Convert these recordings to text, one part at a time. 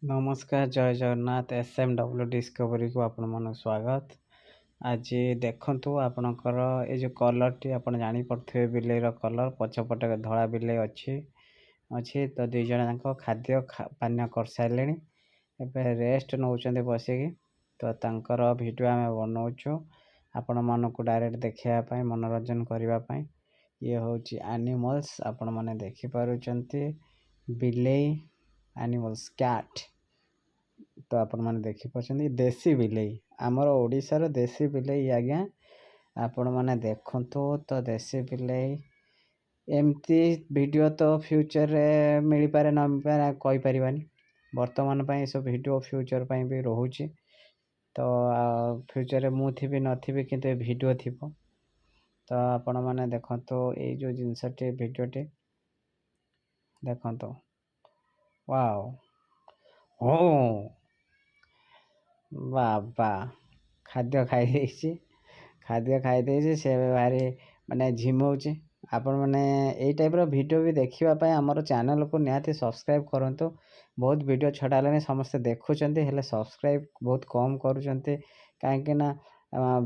नमस्कार जय Jagannath SMW discovery को आपण मन स्वागत। आज देखंतु आपणकर ये जो कलर टी आपण जानी पड़थे बिलेर कलर पछपटे धला बिले अच्छी तो दुई जन जाक खाद्य पानीय कर सारे एबे रेस्ट नौचंदे बसिकी तो तांकर वीडियो आम बनाऊँ आपण मन को डायरेक्ट देखा मनोरंजन करने ये हूँ एनिमल्स आपण मैंने देखिपुंट बिलेई एनिमल्स कैट तो आपण मैंने देखिपुंट देसी बिलेई आमर ओडिशार देसी बिलेई आज्ञा आपण मैंने देखंतु तो देसी बिलेई एमती वीडियो तो फ्यूचर रे मिल पारे न मिल पारे कहि परिबानी वर्तमान पई सब वीडियो फ्यूचर पई भी रहउची तो फ्यूचर रे मु थिबी नथिबी किंतु वीडियो थिबो तो आपण मैंने देखंतु ए जो जिनसटे वीडियो टे देखंतु वाओ हो बाबा खाद्य खाई से भारी माने झिमौचे आपण मैंने यही टाइप वीडियो भी देखापी आमर चैनल को निहाती सब्सक्राइब करूँ। बहुत वीडियो छड़ाले समस्ते देखुंत हेले सब्सक्राइब बहुत कम करुँच कहीं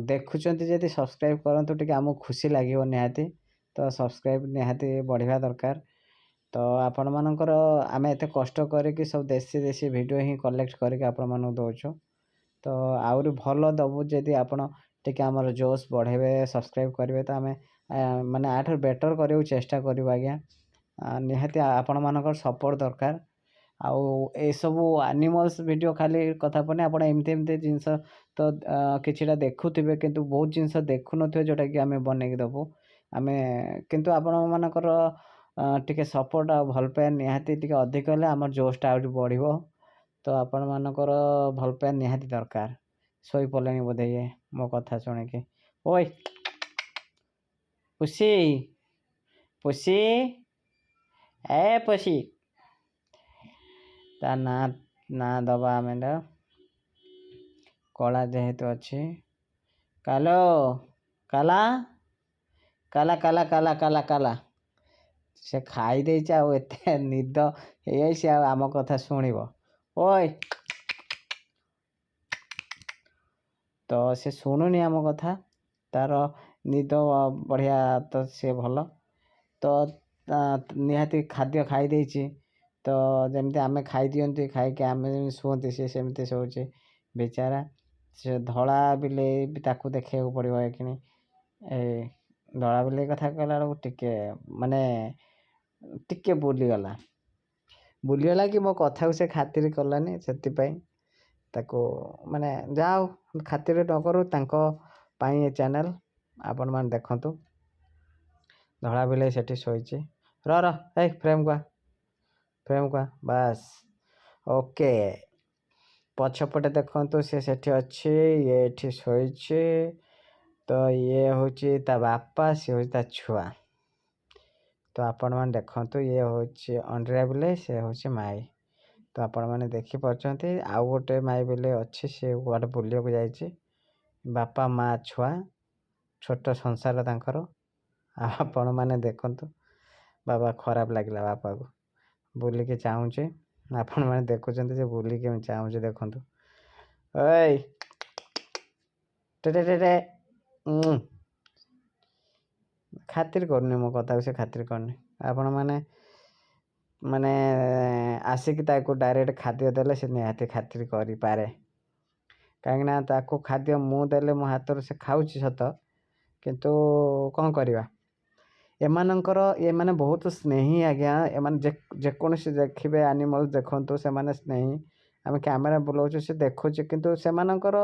देखुंत जदि सब्सक्राइब करूँ टे आमको खुशी लगे निहाती तो सब्सक्राइब निहाती बढ़िया दरकार तो आपण मानकर आम एत कष्ट करी सब देसी देसी वीडियो ही कलेक्ट करके आपण मानक दौचु तो आउरी भल दबु जदि आपण टिके आमर जोश बढ़ेबे सब्सक्राइब करेंगे तो आम माने आठर बेटर करियो चेष्टा करू आज्ञा निहाती आपण मानकर सपोर्ट दरकार आउ ए सबु एनिमल्स वीडियो खाली कथा पने आपण एमती एमती जिनस तो किछिटा देखुथिबे किंतु बहुत जिनस देखु नथिबे जोटा कि आमे बनेकी दबु आमे किंतु आपण मानकर टिके सपोर्ट आ भल पाए निहाती टिके अधिक हेले आमर जोशटा आउरी बढ़िबो तो आपण मानकर भल पाए निहाती दरकार सोई पलेनी बोधे ये मो कथा शुणिकी ओए पुसी पुसी ए पुसी ता ना ना दबा आम कला जेहेतु अच्छी कालो काला काला काला काला काला काला से खाई दे एते निद से आम कथा शुणव ओए तो से शुणुनी आम कथा तार निद बढ़िया तो से भल तो निहाती खाद्य खाई देछि तो जमती आमे खाई दियंती खाई के आमे शुवंती से सेमती सोचे बेचारा से धला बिले ताकू देखा पड़ो कि धला बिले कथा कहला टिके माने टिके बुलीगला कि मो कथा को से खातिर कलानी से ताको माने जाओ खातिर न करू तांको पाई चैनल आपण मान देखंतु धड़ा बिले सेठी सोईचे र ए फ्रेम का बस ओके पछपटे देखंतु से सेठी अच्छी ये एठी सोईचे तो ये होची ता बापा से होची ता छुआ तो आपण मान देखंतु ये होची अंडरा बिले से होची माई तो आपण मैंने देखी पार्टी आउ गोटे माई बिले अच्छी से गोटे बुलिया को जाइए बापा माँ छुआ छोट संसार तांकर आपण मैंने देखंतु बाबा खराब लगिला बापा को बुलिके चाहूचे आपण मैंने देखुंत बुलिके चाहूचे देखंतु ओए टे टे खातिर करनी मो कथा से खातिर करनी आपण मैंने माने आसिक ताको डायरेक्ट खाद्य देले से निहाती खातिर करि पारे कहीं ताको खाद्य मु देले मो हाथ से खाऊची सत किंतु कौन करवा एमानंकर ये माने बहुत स्नेही आज्ञा एमान जेकोसी देखिबे एनिमल देखंतु से माने स्नेही आम कैमेरा बुलाऊँ से देखुचे किंतु से मानकर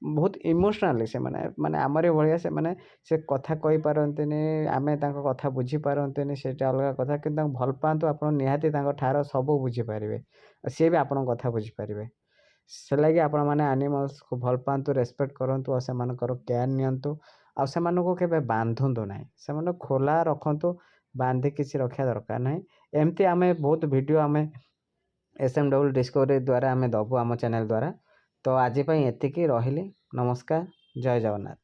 बहुत इमोशनाली से माने माने आमरी भाया से माने से कथा कहि पारंतिनी आमे तांको कथा बुझी पारंतिनी सेटा अलग कथा किंतु भल पांतु आपण निहाती तांको ठार सब बुझी पारिबे से भी आपण कथा बुझी पारिबे से लगी आपण माने एनिमल्स को भल पांतु रेस्पेक्ट करंतु और से मानकर केयर नियंतु आ से मानको केबे बांधंतु नाही से माने खोला रखंतु बांधी किसी रखा दरकार नाही एमती आमे बहुत वीडियो आमे SMW डिस्कवरी द्वारा आमे दबु आम चैनल द्वारा तो आज एतिकी रहिली नमस्कार जय जगन्नाथ।